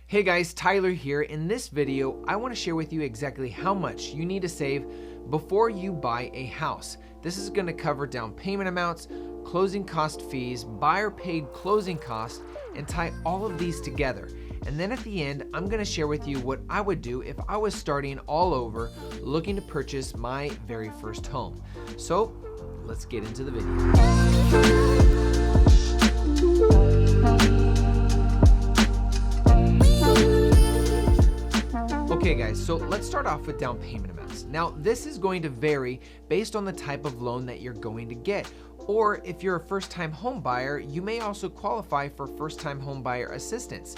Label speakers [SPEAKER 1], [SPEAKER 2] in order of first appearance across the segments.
[SPEAKER 1] Hey guys, Tyler here. In this video, I want to share with you exactly how much you need to save before you buy a house. This is going to cover down payment amounts, closing cost fees, buyer paid closing costs, and tie all of these together. And then at the end, I'm going to share with you what I would do if I was starting all over looking to purchase my very first home. So let's get into the video. Okay guys, so let's start off with down payment amounts. Now this is going to vary based on the type of loan that you're going to get. Or if you're a first-time home buyer, you may also qualify for first-time home buyer assistance.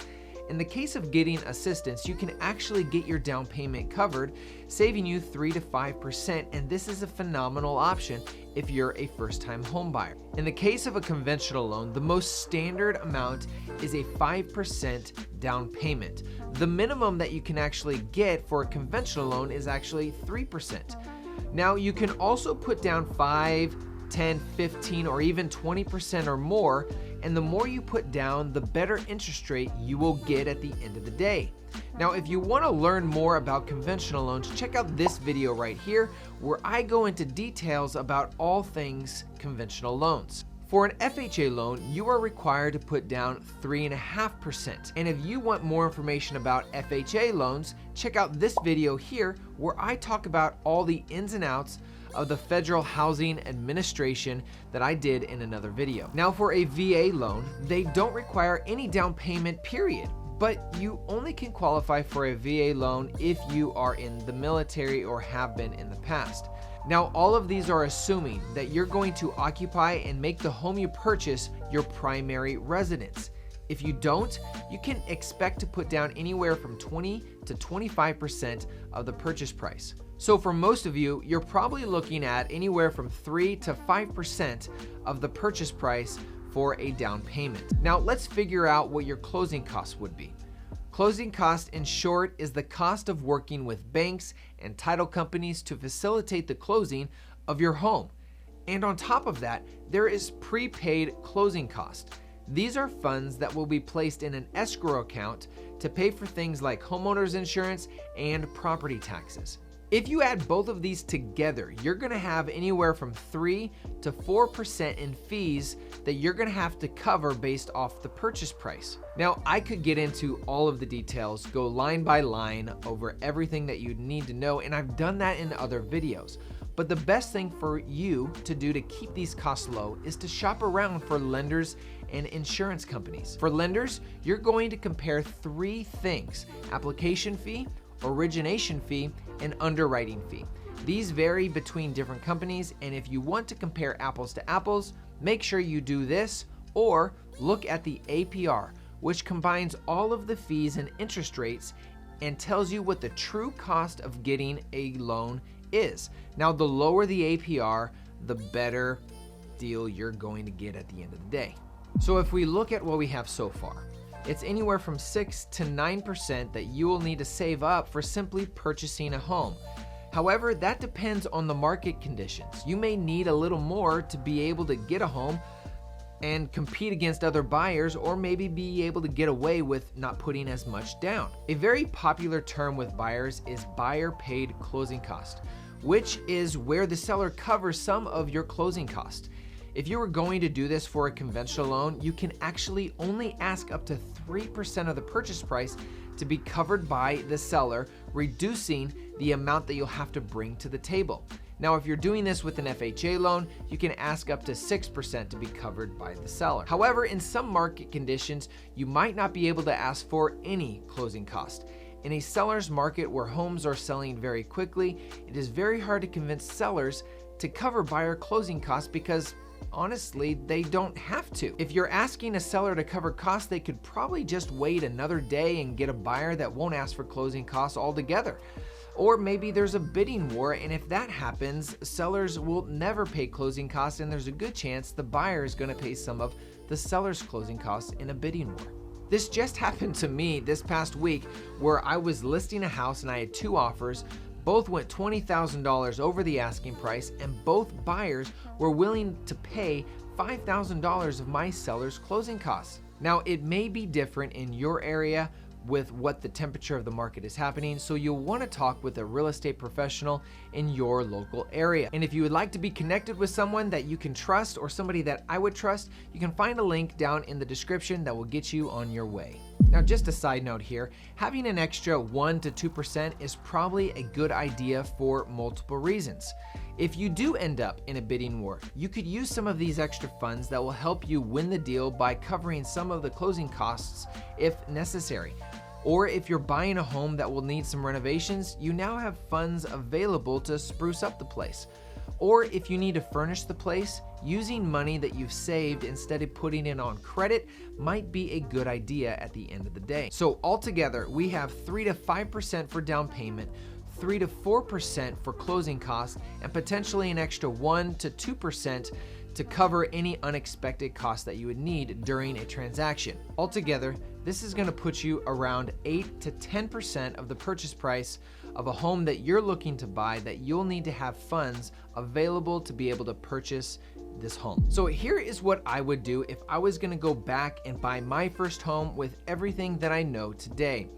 [SPEAKER 1] In the case of getting assistance, you can actually get your down payment covered, saving you 3 to 5%, and this is a phenomenal option if you're a first-time home buyer. In the case of a conventional loan, the most standard amount is a 5% down payment. The minimum that you can actually get for a conventional loan is actually 3%. Now, you can also put down 5, 10, 15, or even 20% or more, and the more you put down, the better interest rate you will get at the end of the day. Now, if you want to learn more about conventional loans, check out this video right here where I go into details about all things conventional loans. For an FHA loan, you are required to put down 3.5%. And if you want more information about FHA loans, check out this video here where I talk about all the ins and outs of the Federal Housing Administration that I did in another video. Now for a VA loan, they don't require any down payment period, but you only can qualify for a VA loan if you are in the military or have been in the past. Now all of these are assuming that you're going to occupy and make the home you purchase your primary residence. If you don't, you can expect to put down anywhere from 20 to 25% of the purchase price. So for most of you, you're probably looking at anywhere from 3 to 5% of the purchase price for a down payment. Now let's figure out what your closing costs would be. Closing cost, in short, is the cost of working with banks and title companies to facilitate the closing of your home. And on top of that, there is prepaid closing cost. These are funds that will be placed in an escrow account to pay for things like homeowners insurance and property taxes. If you add both of these together, you're going to have anywhere from 3 to 4% in fees that you're going to have to cover based off the purchase price. Now, I could get into all of the details, go line by line over everything that you need to know, and I've done that in other videos. But the best thing for you to do to keep these costs low is to shop around for lenders and insurance companies. For lenders, you're going to compare 3 things: application fee, origination fee, and underwriting fee. These vary between different companies, and if you want to compare apples to apples, make sure you do this or look at the APR, which combines all of the fees and interest rates and tells you what the true cost of getting a loan is. Now, the lower the APR, the better deal you're going to get at the end of the day. So if we look at what we have so far, it's anywhere from 6 to 9% that you will need to save up for simply purchasing a home. However, that depends on the market conditions. You may need a little more to be able to get a home and compete against other buyers, or maybe be able to get away with not putting as much down. A very popular term with buyers is buyer paid closing cost, which is where the seller covers some of your closing costs. If you were going to do this for a conventional loan, you can actually only ask up to 3% of the purchase price to be covered by the seller, reducing the amount that you'll have to bring to the table. Now, if you're doing this with an FHA loan, you can ask up to 6% to be covered by the seller. However, in some market conditions, you might not be able to ask for any closing cost. In a seller's market where homes are selling very quickly, it is very hard to convince sellers to cover buyer closing costs because honestly, they don't have to. If you're asking a seller to cover costs, they could probably just wait another day and get a buyer that won't ask for closing costs altogether. Or maybe there's a bidding war, and if that happens, sellers will never pay closing costs, and there's a good chance the buyer is going to pay some of the seller's closing costs in a bidding war. This just happened to me this past week where I was listing a house and I had 2 offers. Both went $20,000 over the asking price, and both buyers were willing to pay $5,000 of my seller's closing costs. Now, it may be different in your area, with what the temperature of the market is happening, so you'll want to talk with a real estate professional in your local area. And if you would like to be connected with someone that you can trust or somebody that I would trust, you can find a link down in the description that will get you on your way. Now, just a side note here, having an extra 1 to 2% is probably a good idea for multiple reasons. If you do end up in a bidding war, you could use some of these extra funds that will help you win the deal by covering some of the closing costs if necessary. Or if you're buying a home that will need some renovations, you now have funds available to spruce up the place. Or if you need to furnish the place, using money that you've saved instead of putting it on credit might be a good idea at the end of the day. So altogether, we have 3 to 5% for down payment, 3 to 4% for closing costs, and potentially an extra 1 to 2% to cover any unexpected costs that you would need during a transaction. Altogether, this is going to put you around 8 to 10% of the purchase price of a home that you're looking to buy that you'll need to have funds available to be able to purchase this home. So here is what I would do if I was going to go back and buy my first home with everything that I know today.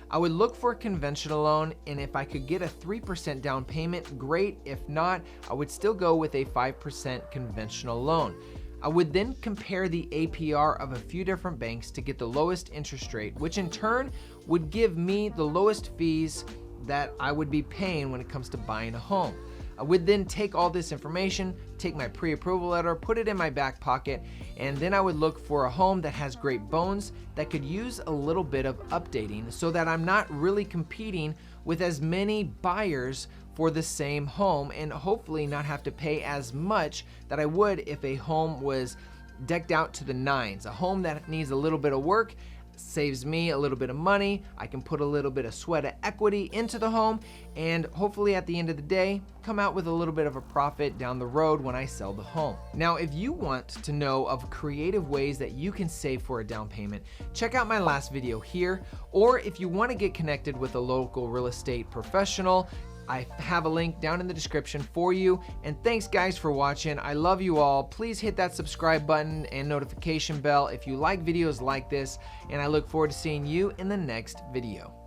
[SPEAKER 1] I would look for a conventional loan, and if I could get a 3% down payment, great. If not, I would still go with a 5% conventional loan. I would then compare the APR of a few different banks to get the lowest interest rate, which in turn would give me the lowest fees that I would be paying when it comes to buying a home. I would then take all this information, take my pre-approval letter, put it in my back pocket, and then I would look for a home that has great bones that could use a little bit of updating so that I'm not really competing with as many buyers for the same home, and hopefully not have to pay as much that I would if a home was decked out to the nines. A home that needs a little bit of work saves me a little bit of money. I can put a little bit of sweat of equity into the home, and hopefully at the end of the day come out with a little bit of a profit down the road when I sell the home. Now, if you want to know of creative ways that you can save for a down payment, check out my last video here. Or if you want to get connected with a local real estate professional, I have a link down in the description for you. And thanks guys for watching. I love you all. Please hit that subscribe button and notification bell if you like videos like this, and I look forward to seeing you in the next video.